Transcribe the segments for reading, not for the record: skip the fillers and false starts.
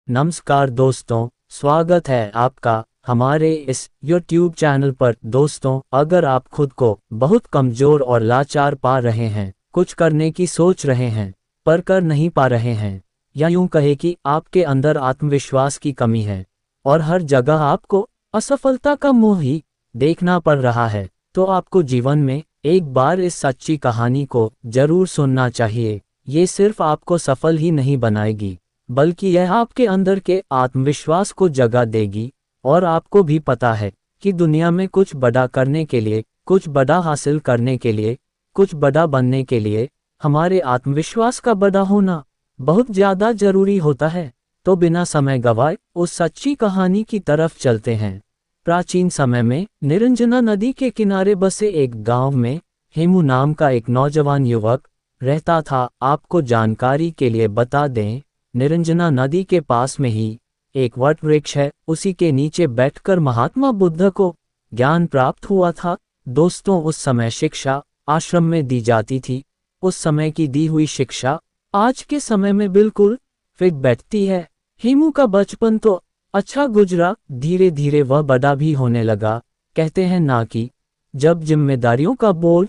नमस्कार दोस्तों, स्वागत है आपका हमारे इस YouTube चैनल पर। दोस्तों, अगर आप खुद को बहुत कमज़ोर और लाचार पा रहे हैं, कुछ करने की सोच रहे हैं पर कर नहीं पा रहे हैं, या यूं कहे कि आपके अंदर आत्मविश्वास की कमी है और हर जगह आपको असफलता का मुंह ही देखना पड़ रहा है, तो आपको जीवन में एक बार इस सच्ची कहानी को जरूर सुनना चाहिए। ये सिर्फ आपको सफल ही नहीं बनाएगी, बल्कि यह आपके अंदर के आत्मविश्वास को जगा देगी और आपको भी पता है कि दुनिया में कुछ बड़ा करने के लिए, कुछ बड़ा हासिल करने के लिए, कुछ बड़ा बनने के लिए हमारे आत्मविश्वास का बड़ा होना बहुत ज़्यादा जरूरी होता है। तो बिना समय गवाए उस सच्ची कहानी की तरफ चलते हैं। प्राचीन समय में निरंजना नदी के किनारे बसे एक गांव में हेमू नाम का एक नौजवान युवक रहता था। आपको जानकारी के लिए बता दें, निरंजना नदी के पास में ही एक वट वृक्ष है। उसी के नीचे बैठकर महात्मा बुद्ध को ज्ञान प्राप्त हुआ था। दोस्तों, उस समय शिक्षा आश्रम में दी जाती थी। उस समय की दी हुई शिक्षा आज के समय में बिल्कुल फिट बैठती है। हेमू का बचपन तो अच्छा गुजरा, धीरे धीरे वह बड़ा भी होने लगा। कहते हैं ना कि जब जिम्मेदारियों का बोझ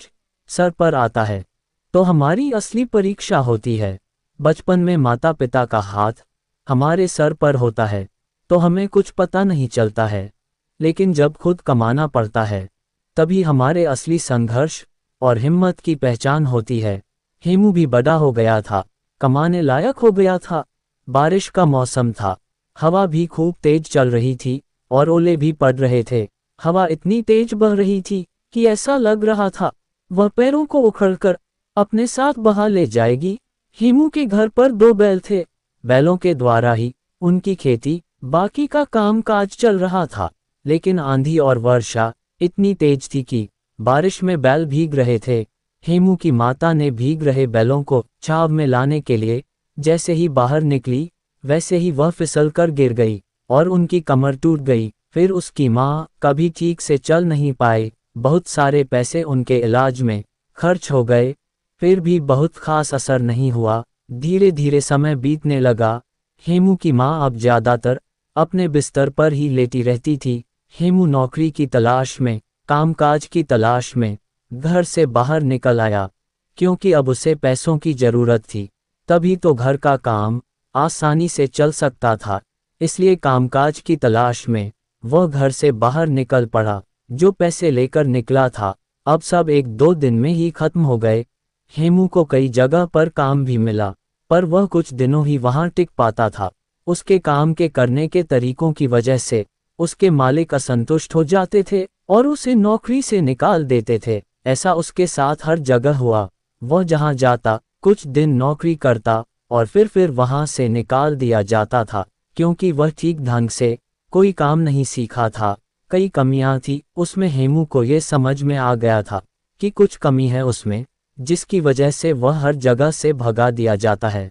सर पर आता है तो हमारी असली परीक्षा होती है। बचपन में माता पिता का हाथ हमारे सर पर होता है तो हमें कुछ पता नहीं चलता है, लेकिन जब खुद कमाना पड़ता है तभी हमारे असली संघर्ष और हिम्मत की पहचान होती है। हेमू भी बड़ा हो गया था, कमाने लायक हो गया था। बारिश का मौसम था, हवा भी खूब तेज चल रही थी और ओले भी पड़ रहे थे। हवा इतनी तेज बह रही थी कि ऐसा लग रहा था वह पैरों को उखड़कर अपने साथ बहा ले जाएगी। हेमू के घर पर 2 बैल थे। बैलों के द्वारा ही उनकी खेती बाकी का काम काज चल रहा था, लेकिन आंधी और वर्षा इतनी तेज थी कि बारिश में बैल भीग रहे थे। हेमू की माता ने भीग रहे बैलों को छाव में लाने के लिए जैसे ही बाहर निकली, वैसे ही वह फिसल कर गिर गई और उनकी कमर टूट गई। फिर उसकी माँ कभी ठीक से चल नहीं पाए। बहुत सारे पैसे उनके इलाज में खर्च हो गए, फिर भी बहुत खास असर नहीं हुआ। धीरे धीरे समय बीतने लगा। हेमू की माँ अब ज़्यादातर अपने बिस्तर पर ही लेटी रहती थी। हेमू नौकरी की तलाश में, कामकाज की तलाश में घर से बाहर निकल आया, क्योंकि अब उसे पैसों की ज़रूरत थी। तभी तो घर का काम आसानी से चल सकता था, इसलिए कामकाज की तलाश में वह घर से बाहर निकल पड़ा। जो पैसे लेकर निकला था अब सब 1-2 दिन में ही खत्म हो गए। हेमू को कई जगह पर काम भी मिला, पर वह कुछ दिनों ही वहां टिक पाता था। उसके काम के करने के तरीकों की वजह से उसके मालिक असंतुष्ट हो जाते थे और उसे नौकरी से निकाल देते थे। ऐसा उसके साथ हर जगह हुआ। वह जहां जाता कुछ दिन नौकरी करता और फिर वहां से निकाल दिया जाता था, क्योंकि वह ठीक ढंग से कोई काम नहीं सीखा था। कई कमियां थी उसमें। हेमू को ये समझ में आ गया था कि कुछ कमी है उसमें, जिसकी वजह से वह हर जगह से भगा दिया जाता है।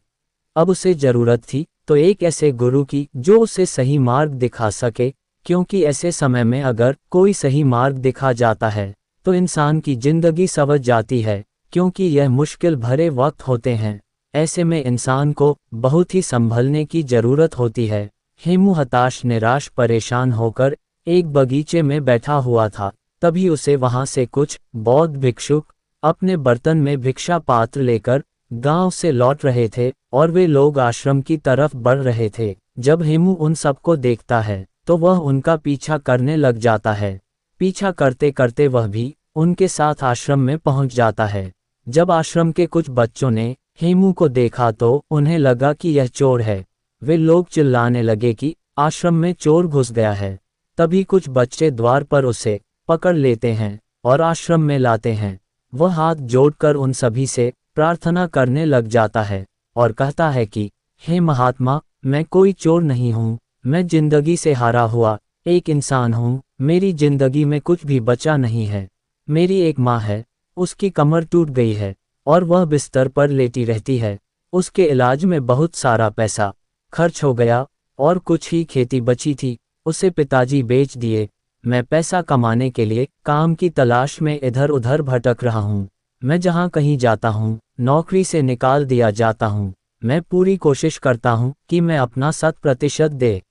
अब उसे ज़रूरत थी तो एक ऐसे गुरु की जो उसे सही मार्ग दिखा सके, क्योंकि ऐसे समय में अगर कोई सही मार्ग दिखा जाता है तो इंसान की ज़िंदगी संवर जाती है, क्योंकि यह मुश्किल भरे वक्त होते हैं। ऐसे में इंसान को बहुत ही संभलने की ज़रूरत होती है। हेमू हताश, निराश, परेशान होकर एक बगीचे में बैठा हुआ था। तभी उसे वहां से कुछ बौद्ध भिक्षुक अपने बर्तन में भिक्षा पात्र लेकर गांव से लौट रहे थे और वे लोग आश्रम की तरफ बढ़ रहे थे। जब हेमू उन सबको देखता है तो वह उनका पीछा करने लग जाता है। पीछा करते करते वह भी उनके साथ आश्रम में पहुंच जाता है। जब आश्रम के कुछ बच्चों ने हेमू को देखा तो उन्हें लगा कि यह चोर है। वे लोग चिल्लाने लगे कि आश्रम में चोर घुस गया है। तभी कुछ बच्चे द्वार पर उसे पकड़ लेते हैं और आश्रम में लाते हैं। वह हाथ जोड़कर उन सभी से प्रार्थना करने लग जाता है और कहता है कि हे महात्मा, मैं कोई चोर नहीं हूँ, मैं जिंदगी से हारा हुआ एक इंसान हूँ। मेरी जिंदगी में कुछ भी बचा नहीं है। मेरी एक माँ है, उसकी कमर टूट गई है और वह बिस्तर पर लेटी रहती है। उसके इलाज में बहुत सारा पैसा खर्च हो गया और कुछ ही खेती बची थी, उसे पिताजी बेच दिए। मैं पैसा कमाने के लिए काम की तलाश में इधर उधर भटक रहा हूँ। मैं जहाँ कहीं जाता हूँ नौकरी से निकाल दिया जाता हूँ। मैं पूरी कोशिश करता हूँ कि मैं अपना 100% दे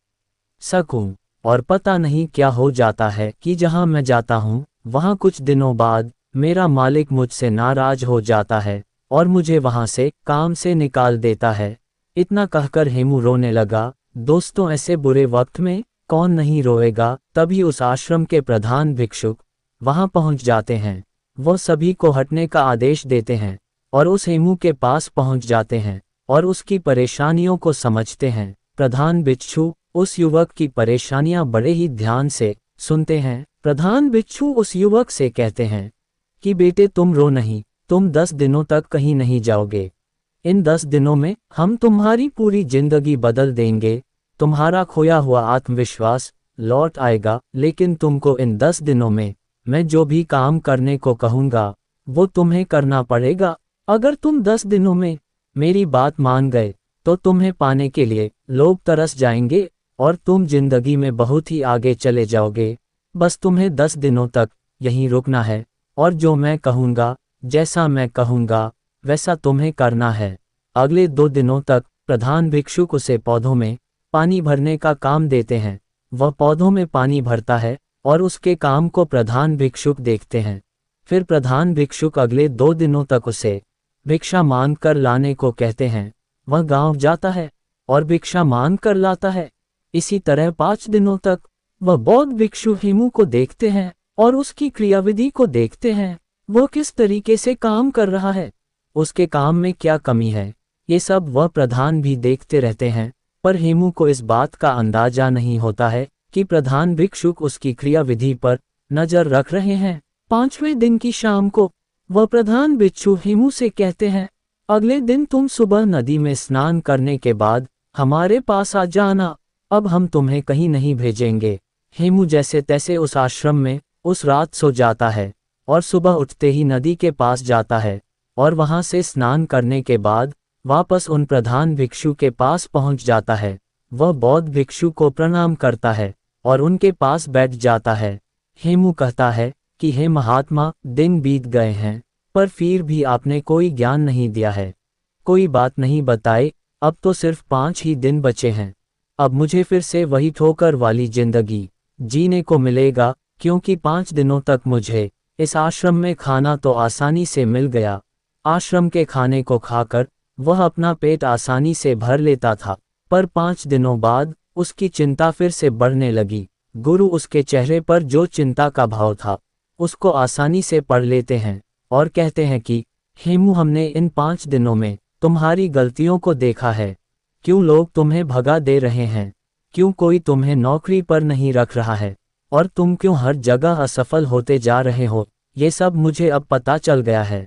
सकूं, और पता नहीं क्या हो जाता है कि जहां मैं जाता हूं वहां कुछ दिनों बाद मेरा मालिक मुझसे नाराज हो जाता है और मुझे वहां से काम से निकाल देता है। इतना कहकर हेमू रोने लगा। दोस्तों, ऐसे बुरे वक्त में कौन नहीं रोएगा। तभी उस आश्रम के प्रधान भिक्षुक वहां पहुंच जाते हैं। वो सभी को हटने का आदेश देते हैं और उस हेमू के पास पहुंच जाते हैं और उसकी परेशानियों को समझते हैं। प्रधान भिक्षु उस युवक की परेशानियां बड़े ही ध्यान से सुनते हैं। प्रधान भिक्षु उस युवक से कहते हैं कि बेटे, तुम रो नहीं, तुम 10 दिनों तक कहीं नहीं जाओगे। इन 10 दिनों में हम तुम्हारी पूरी जिंदगी बदल देंगे। तुम्हारा खोया हुआ आत्मविश्वास लौट आएगा। लेकिन तुमको इन 10 दिनों में मैं जो भी काम करने को कहूँगा वो तुम्हें करना पड़ेगा। अगर तुम 10 दिनों में मेरी बात मान गए तो तुम्हें पाने के लिए लोग तरस जाएंगे और तुम जिंदगी में बहुत ही आगे चले जाओगे। बस तुम्हें 10 दिनों तक यहीं रुकना है और जो मैं कहूँगा, जैसा मैं कहूँगा वैसा तुम्हें करना है। अगले 2 दिनों तक प्रधान भिक्षुक उसे पौधों में पानी भरने का काम देते हैं। वह पौधों में पानी भरता है और उसके काम को प्रधान भिक्षुक देखते हैं। फिर प्रधान भिक्षुक अगले 2 दिनों तक उसे भिक्षा मांग कर लाने को कहते हैं। वह गांव जाता है और भिक्षा मांग कर लाता है। इसी तरह 5 दिनों तक वह बौद्ध भिक्षु हेमू को देखते हैं और उसकी क्रियाविधि को देखते हैं। वह किस तरीके से काम कर रहा है, उसके काम में क्या कमी है, ये सब वह प्रधान भी देखते रहते हैं। पर हेमू को इस बात का अंदाजा नहीं होता है कि प्रधान भिक्षुक उसकी क्रियाविधि पर नजर रख रहे हैं। 5वें दिन की शाम को वह प्रधान भिक्षु हेमू से कहते हैं, अगले दिन तुम सुबह नदी में स्नान करने के बाद हमारे पास आ जाना। अब हम तुम्हें कहीं नहीं भेजेंगे। हेमू जैसे तैसे उस आश्रम में उस रात सो जाता है और सुबह उठते ही नदी के पास जाता है और वहां से स्नान करने के बाद वापस उन प्रधान भिक्षु के पास पहुंच जाता है। वह बौद्ध भिक्षु को प्रणाम करता है और उनके पास बैठ जाता है। हेमू कहता है कि हे महात्मा, दिन बीत गए हैं पर फिर भी आपने कोई ज्ञान नहीं दिया है, कोई बात नहीं बताई। अब तो सिर्फ 5 ही दिन बचे हैं। अब मुझे फिर से वही ठोकर वाली जिंदगी जीने को मिलेगा, क्योंकि 5 दिनों तक मुझे इस आश्रम में खाना तो आसानी से मिल गया। आश्रम के खाने को खाकर वह अपना पेट आसानी से भर लेता था, पर 5 दिनों बाद उसकी चिंता फिर से बढ़ने लगी। गुरु उसके चेहरे पर जो चिंता का भाव था उसको आसानी से पढ़ लेते हैं और कहते हैं कि हेमू, हमने इन 5 दिनों में तुम्हारी गलतियों को देखा है। क्यों लोग तुम्हें भगा दे रहे हैं, क्यों कोई तुम्हें नौकरी पर नहीं रख रहा है और तुम क्यों हर जगह असफल होते जा रहे हो, ये सब मुझे अब पता चल गया है।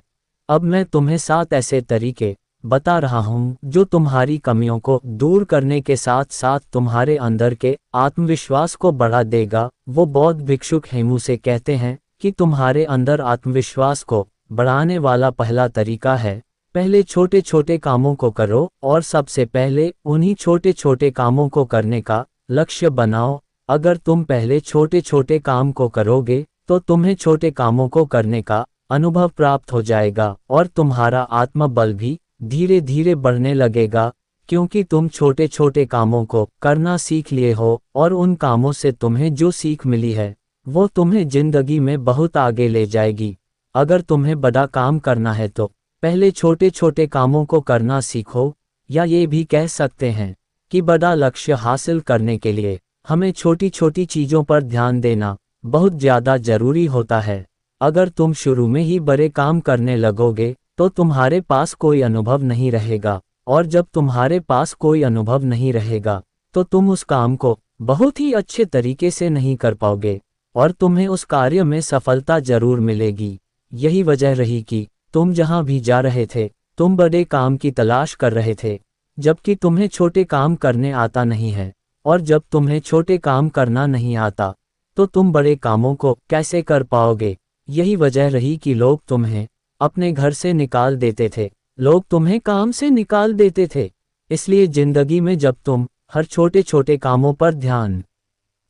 अब मैं तुम्हें 7 ऐसे तरीके बता रहा हूँ जो तुम्हारी कमियों को दूर करने के साथ साथ तुम्हारे अंदर के आत्मविश्वास को बढ़ा देगा। वो बौद्ध भिक्षुक हेमू से कहते हैं कि तुम्हारे अंदर आत्मविश्वास को बढ़ाने वाला पहला तरीका है, पहले छोटे छोटे कामों को करो और सबसे पहले उन्हीं छोटे छोटे कामों को करने का लक्ष्य बनाओ। अगर तुम पहले छोटे छोटे काम को करोगे तो तुम्हें छोटे कामों को करने का अनुभव प्राप्त हो जाएगा और तुम्हारा आत्मबल भी धीरे धीरे बढ़ने लगेगा, क्योंकि तुम छोटे छोटे कामों को करना सीख लिए हो और उन कामों से तुम्हें जो सीख मिली है वो तुम्हें जिंदगी में बहुत आगे ले जाएगी। अगर तुम्हें बड़ा काम करना है तो पहले छोटे छोटे कामों को करना सीखो, या ये भी कह सकते हैं कि बड़ा लक्ष्य हासिल करने के लिए हमें छोटी छोटी चीज़ों पर ध्यान देना बहुत ज़्यादा ज़रूरी होता है। अगर तुम शुरू में ही बड़े काम करने लगोगे तो तुम्हारे पास कोई अनुभव नहीं रहेगा, और जब तुम्हारे पास कोई अनुभव नहीं रहेगा तो तुम उस काम को बहुत ही अच्छे तरीके से नहीं कर पाओगे और तुम्हें उस कार्य में सफलता जरूर मिलेगी। यही वजह रही कि तुम जहां भी जा रहे थे तुम बड़े काम की तलाश कर रहे थे, जबकि तुम्हें छोटे काम करने आता नहीं है। और जब तुम्हें छोटे काम करना नहीं आता तो तुम बड़े कामों को कैसे कर पाओगे। यही वजह रही कि लोग तुम्हें अपने घर से निकाल देते थे, लोग तुम्हें काम से निकाल देते थे। इसलिए जिंदगी में जब तुम हर छोटे छोटे कामों पर ध्यान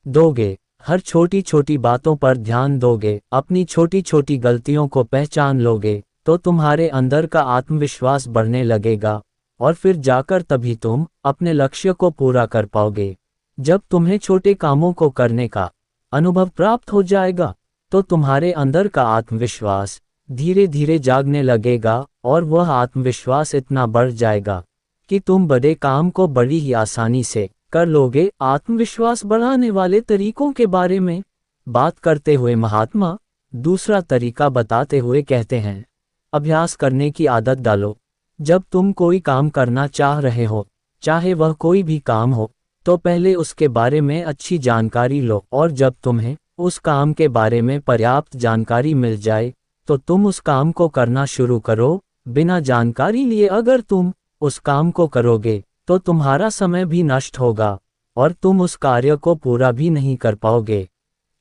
दोगे, हर छोटी छोटी बातों पर ध्यान दोगे, अपनी छोटी छोटी गलतियों को पहचान लोगे, तो तुम्हारे अंदर का आत्मविश्वास बढ़ने लगेगा और फिर जाकर तभी तुम अपने लक्ष्य को पूरा कर पाओगे। जब तुम्हें छोटे कामों को करने का अनुभव प्राप्त हो जाएगा तो तुम्हारे अंदर का आत्मविश्वास धीरे धीरे जागने लगेगा और वह आत्मविश्वास इतना बढ़ जाएगा कि तुम बड़े काम को बड़ी ही आसानी से कर लोगे। आत्मविश्वास बढ़ाने वाले तरीकों के बारे में बात करते हुए महात्मा दूसरा तरीका बताते हुए कहते हैं, अभ्यास करने की आदत डालो। जब तुम कोई काम करना चाह रहे हो, चाहे वह कोई भी काम हो, तो पहले उसके बारे में अच्छी जानकारी लो और जब तुम्हें उस काम के बारे में पर्याप्त जानकारी मिल जाए तो तुम उस काम को करना शुरू करो। बिना जानकारी लिए अगर तुम उस काम को करोगे तो तुम्हारा समय भी नष्ट होगा और तुम उस कार्य को पूरा भी नहीं कर पाओगे।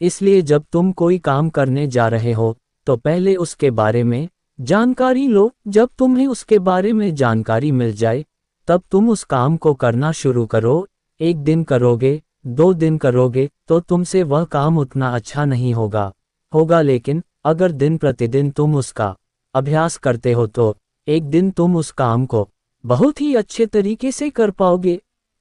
इसलिए जब तुम कोई काम करने जा रहे हो तो पहले उसके बारे में जानकारी लो। जब तुम्हें उसके बारे में जानकारी मिल जाए तब तुम उस काम को करना शुरू करो। 1 दिन करोगे, 2 दिन करोगे तो तुमसे वह काम उतना अच्छा नहीं होगा, लेकिन अगर दिन प्रतिदिन तुम उसका अभ्यास करते हो तो एक दिन तुम उस काम को बहुत ही अच्छे तरीके से कर पाओगे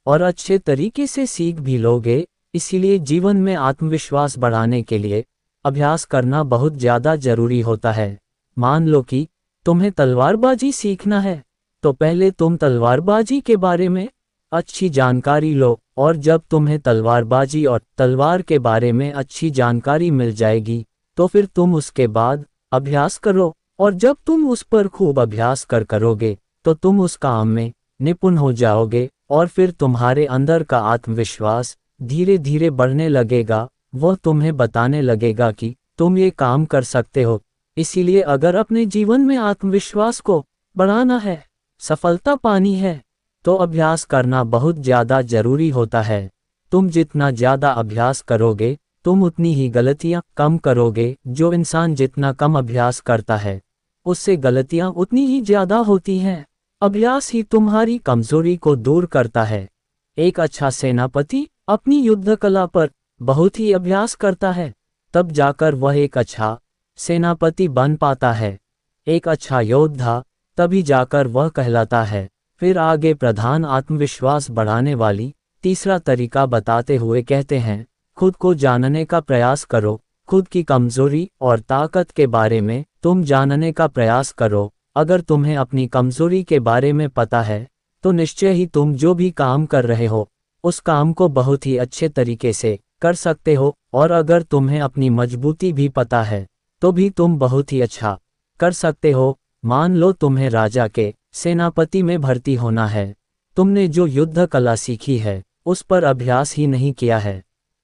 और अच्छे तरीके से सीख भी लोगे। इसीलिए जीवन में आत्मविश्वास बढ़ाने के लिए अभ्यास करना बहुत ज़्यादा जरूरी होता है। मान लो कि तुम्हें तलवारबाजी सीखना है तो पहले तुम तलवारबाजी के बारे में अच्छी जानकारी लो और जब तुम्हें तलवारबाजी और तलवार के बारे में अच्छी जानकारी मिल जाएगी तो फिर तुम उसके बाद अभ्यास करो और जब तुम उस पर खूब अभ्यास करोगे तो तुम उस काम में निपुण हो जाओगे और फिर तुम्हारे अंदर का आत्मविश्वास धीरे धीरे बढ़ने लगेगा। वह तुम्हें बताने लगेगा कि तुम ये काम कर सकते हो। इसीलिए अगर अपने जीवन में आत्मविश्वास को बढ़ाना है, सफलता पानी है, तो अभ्यास करना बहुत ज़्यादा जरूरी होता है। तुम जितना ज़्यादा अभ्यास करोगे तुम उतनी ही गलतियाँ कम करोगे। जो इंसान जितना कम अभ्यास करता है उससे गलतियाँ उतनी ही ज़्यादा होती हैं। अभ्यास ही तुम्हारी कमजोरी को दूर करता है। एक अच्छा सेनापति अपनी युद्ध कला पर बहुत ही अभ्यास करता है, तब जाकर वह एक अच्छा सेनापति बन पाता है। एक अच्छा योद्धा तभी जाकर वह कहलाता है। फिर आगे प्रधान आत्मविश्वास बढ़ाने वाली तीसरा तरीका बताते हुए कहते हैं, खुद को जानने का प्रयास करो। खुद की कमजोरी और ताकत के बारे में तुम जानने का प्रयास करो। अगर तुम्हें अपनी कमजोरी के बारे में पता है तो निश्चय ही तुम जो भी काम कर रहे हो उस काम को बहुत ही अच्छे तरीके से कर सकते हो और अगर तुम्हें अपनी मजबूती भी पता है तो भी तुम बहुत ही अच्छा कर सकते हो। मान लो तुम्हें राजा के सेनापति में भर्ती होना है, तुमने जो युद्ध कला सीखी है उस पर अभ्यास ही नहीं किया है।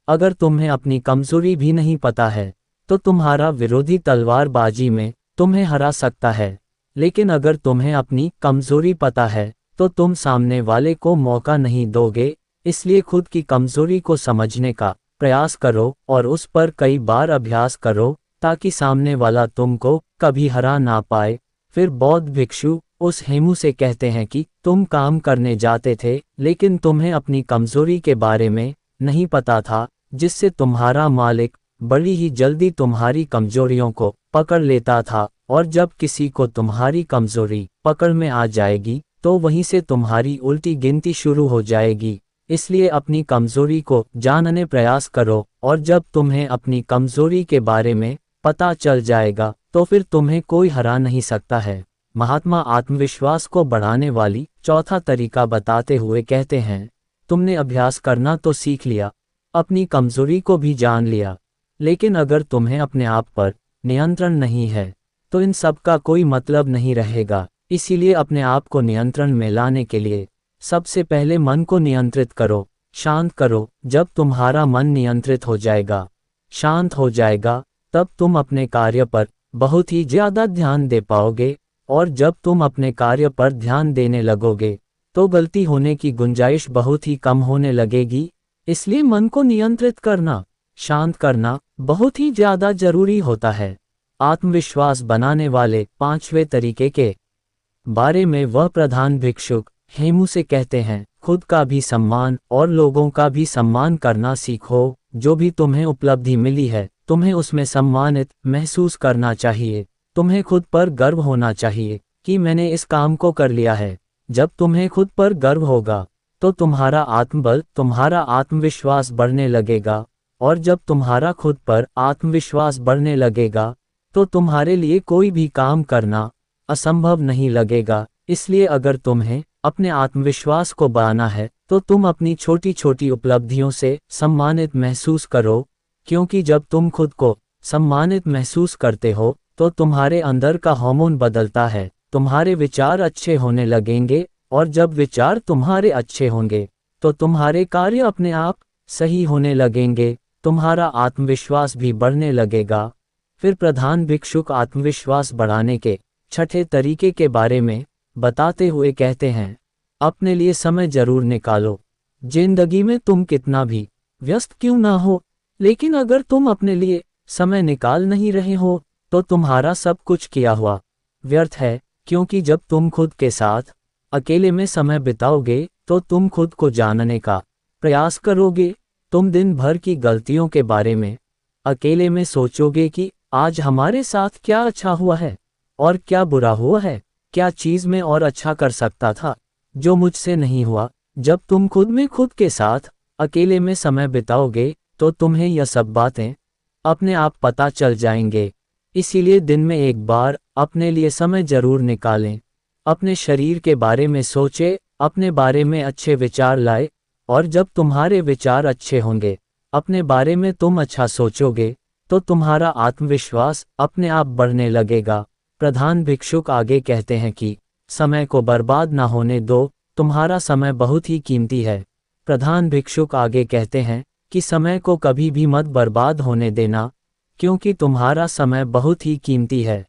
अगर तुम्हें अपनी कमजोरी भी नहीं पता है तो तुम्हारा विरोधी तलवारबाजी में तुम्हें हरा सकता है, लेकिन अगर तुम्हें अपनी कमजोरी पता है तो तुम सामने वाले को मौका नहीं दोगे। इसलिए खुद की कमजोरी को समझने का प्रयास करो और उस पर कई बार अभ्यास करो ताकि सामने वाला तुमको कभी हरा ना पाए। फिर बौद्ध भिक्षु उस हेमू से कहते हैं कि तुम काम करने जाते थे लेकिन तुम्हें अपनी कमजोरी के बारे में नहीं पता था, जिससे तुम्हारा मालिक बड़ी ही जल्दी तुम्हारी कमजोरियों को पकड़ लेता था और जब किसी को तुम्हारी कमजोरी पकड़ में आ जाएगी तो वहीं से तुम्हारी उल्टी गिनती शुरू हो जाएगी। इसलिए अपनी कमजोरी को जानने प्रयास करो और जब तुम्हें अपनी कमजोरी के बारे में पता चल जाएगा तो फिर तुम्हें कोई हरा नहीं सकता है। महात्मा आत्मविश्वास को बढ़ाने वाली चौथा तरीका बताते हुए कहते हैं, तुमने अभ्यास करना तो सीख लिया, अपनी कमजोरी को भी जान लिया, लेकिन अगर तुम्हें अपने आप पर नियंत्रण नहीं है तो इन सब का कोई मतलब नहीं रहेगा। इसीलिए अपने आप को नियंत्रण में लाने के लिए सबसे पहले मन को नियंत्रित करो, शांत करो। जब तुम्हारा मन नियंत्रित हो जाएगा, शांत हो जाएगा, तब तुम अपने कार्य पर बहुत ही ज़्यादा ध्यान दे पाओगे और जब तुम अपने कार्य पर ध्यान देने लगोगे तो गलती होने की गुंजाइश बहुत ही कम होने लगेगी। इसलिए मन को नियंत्रित करना, शांत करना बहुत ही ज़्यादा जरूरी होता है। आत्मविश्वास बनाने वाले 5वें तरीके के बारे में वह प्रधान भिक्षुक हेमू से कहते हैं, खुद का भी सम्मान और लोगों का भी सम्मान करना सीखो। जो भी तुम्हें उपलब्धि मिली है तुम्हें उसमें सम्मानित महसूस करना चाहिए। तुम्हें खुद पर गर्व होना चाहिए कि मैंने इस काम को कर लिया है। जब तुम्हें खुद पर गर्व होगा तो तुम्हारा आत्मबल, तुम्हारा आत्मविश्वास बढ़ने लगेगा, और जब तुम्हारा खुद पर आत्मविश्वास बढ़ने लगेगा तो तुम्हारे लिए कोई भी काम करना असंभव नहीं लगेगा। इसलिए अगर तुम्हें अपने आत्मविश्वास को बढ़ाना है तो तुम अपनी छोटी छोटी उपलब्धियों से सम्मानित महसूस करो, क्योंकि जब तुम खुद को सम्मानित महसूस करते हो तो तुम्हारे अंदर का हार्मोन बदलता है, तुम्हारे विचार अच्छे होने लगेंगे, और जब विचार तुम्हारे अच्छे होंगे तो तुम्हारे कार्य अपने आप सही होने लगेंगे, तुम्हारा आत्मविश्वास भी बढ़ने लगेगा। फिर प्रधान भिक्षुक आत्मविश्वास बढ़ाने के छठे तरीके के बारे में बताते हुए कहते हैं, अपने लिए समय जरूर निकालो। जिंदगी में तुम कितना भी व्यस्त क्यों ना हो, लेकिन अगर तुम अपने लिए समय निकाल नहीं रहे हो तो तुम्हारा सब कुछ किया हुआ व्यर्थ है, क्योंकि जब तुम खुद के साथ अकेले में समय बिताओगे तो तुम खुद को जानने का प्रयास करोगे। तुम दिन भर की गलतियों के बारे में अकेले में सोचोगे कि आज हमारे साथ क्या अच्छा हुआ है और क्या बुरा हुआ है, क्या चीज़ में और अच्छा कर सकता था जो मुझसे नहीं हुआ। जब तुम खुद में खुद के साथ अकेले में समय बिताओगे तो तुम्हें यह सब बातें अपने आप पता चल जाएंगे। इसीलिए दिन में एक बार अपने लिए समय जरूर निकालें, अपने शरीर के बारे में सोचें, अपने बारे में अच्छे विचार लाए, और जब तुम्हारे विचार अच्छे होंगे, अपने बारे में तुम अच्छा सोचोगे, तो तुम्हारा आत्मविश्वास अपने आप बढ़ने लगेगा। प्रधान भिक्षुक आगे कहते हैं कि समय को बर्बाद ना होने दो, तुम्हारा समय बहुत ही कीमती है। प्रधान भिक्षुक आगे कहते हैं कि समय को कभी भी मत बर्बाद होने देना, क्योंकि तुम्हारा समय बहुत ही कीमती है।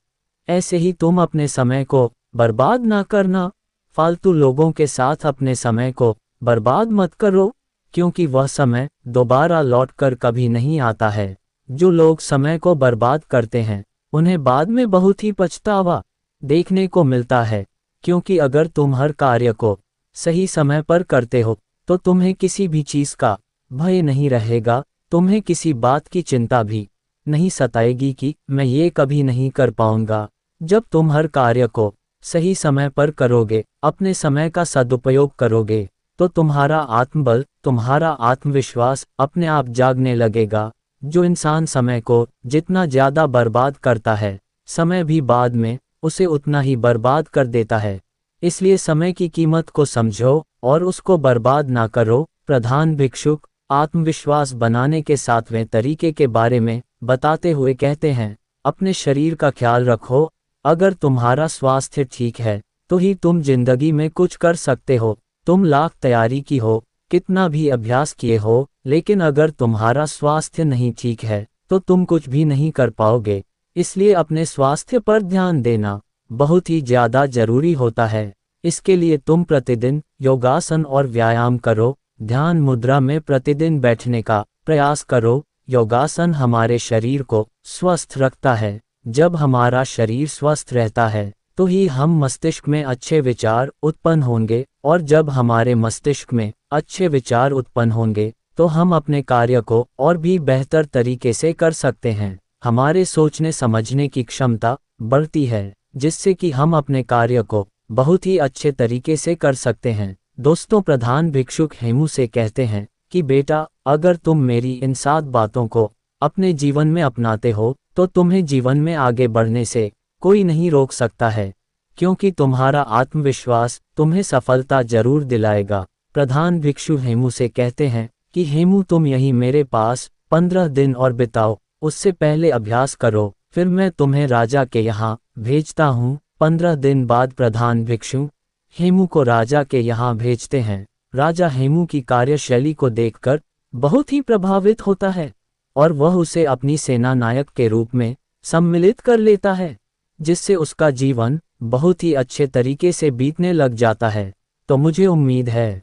ऐसे ही तुम अपने समय को बर्बाद ना करना, फालतू लोगों के साथ अपने समय को बर्बाद मत करो, क्योंकि वह समय दोबारा लौटकर कभी नहीं आता है। जो लोग समय को बर्बाद करते हैं उन्हें बाद में बहुत ही पछतावा देखने को मिलता है, क्योंकि अगर तुम हर कार्य को सही समय पर करते हो तो तुम्हें किसी भी चीज़ का भय नहीं रहेगा, तुम्हें किसी बात की चिंता भी नहीं सताएगी कि मैं ये कभी नहीं कर पाऊंगा। जब तुम हर कार्य को सही समय पर करोगे, अपने समय का सदुपयोग करोगे, तो तुम्हारा आत्मबल, तुम्हारा आत्मविश्वास अपने आप जागने लगेगा। जो इंसान समय को जितना ज़्यादा बर्बाद करता है, समय भी बाद में उसे उतना ही बर्बाद कर देता है। इसलिए समय की कीमत को समझो और उसको बर्बाद ना करो। प्रधान भिक्षुक आत्मविश्वास बनाने के 7वें तरीके के बारे में बताते हुए कहते हैं, अपने शरीर का ख्याल रखो। अगर तुम्हारा स्वास्थ्य ठीक है तो ही तुम जिंदगी में कुछ कर सकते हो। तुम लाख तैयारी की हो, कितना भी अभ्यास किए हो, लेकिन अगर तुम्हारा स्वास्थ्य नहीं ठीक है तो तुम कुछ भी नहीं कर पाओगे। इसलिए अपने स्वास्थ्य पर ध्यान देना बहुत ही ज़्यादा जरूरी होता है। इसके लिए तुम प्रतिदिन योगासन और व्यायाम करो, ध्यान मुद्रा में प्रतिदिन बैठने का प्रयास करो। योगासन हमारे शरीर को स्वस्थ रखता है। जब हमारा शरीर स्वस्थ रहता है तो ही हम मस्तिष्क में अच्छे विचार उत्पन्न होंगे, और जब हमारे मस्तिष्क में अच्छे विचार उत्पन्न होंगे तो हम अपने कार्य को और भी बेहतर तरीके से कर सकते हैं। हमारे सोचने समझने की क्षमता बढ़ती है, जिससे कि हम अपने कार्य को बहुत ही अच्छे तरीके से कर सकते हैं। दोस्तों, प्रधान भिक्षुक हेमू से कहते हैं कि बेटा, अगर तुम मेरी इन 7 बातों को अपने जीवन में अपनाते हो तो तुम्हें जीवन में आगे बढ़ने से कोई नहीं रोक सकता है, क्योंकि तुम्हारा आत्मविश्वास तुम्हें सफलता जरूर दिलाएगा। प्रधान भिक्षु हेमू से कहते हैं कि हेमू, तुम यही मेरे पास 15 दिन और बिताओ, उससे पहले अभ्यास करो, फिर मैं तुम्हें राजा के यहाँ भेजता हूँ। 15 दिन बाद प्रधान भिक्षु हेमू को राजा के यहाँ भेजते हैं। राजा हेमू की कार्यशैली को देखकर बहुत ही प्रभावित होता है और वह उसे अपनी सेना नायक के रूप में सम्मिलित कर लेता है, जिससे उसका जीवन बहुत ही अच्छे तरीके से बीतने लग जाता है। तो मुझे उम्मीद है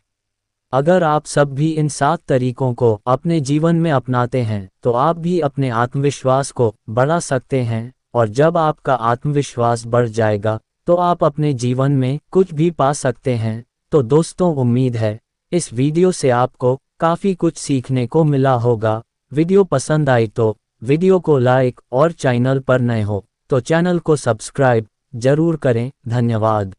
अगर आप सब भी इन 7 तरीकों को अपने जीवन में अपनाते हैं तो आप भी अपने आत्मविश्वास को बढ़ा सकते हैं, और जब आपका आत्मविश्वास बढ़ जाएगा तो आप अपने जीवन में कुछ भी पा सकते हैं। तो दोस्तों, उम्मीद है इस वीडियो से आपको काफ़ी कुछ सीखने को मिला होगा। वीडियो पसंद आई तो वीडियो को लाइक, और चैनल पर नए हो तो चैनल को सब्सक्राइब जरूर करें। धन्यवाद।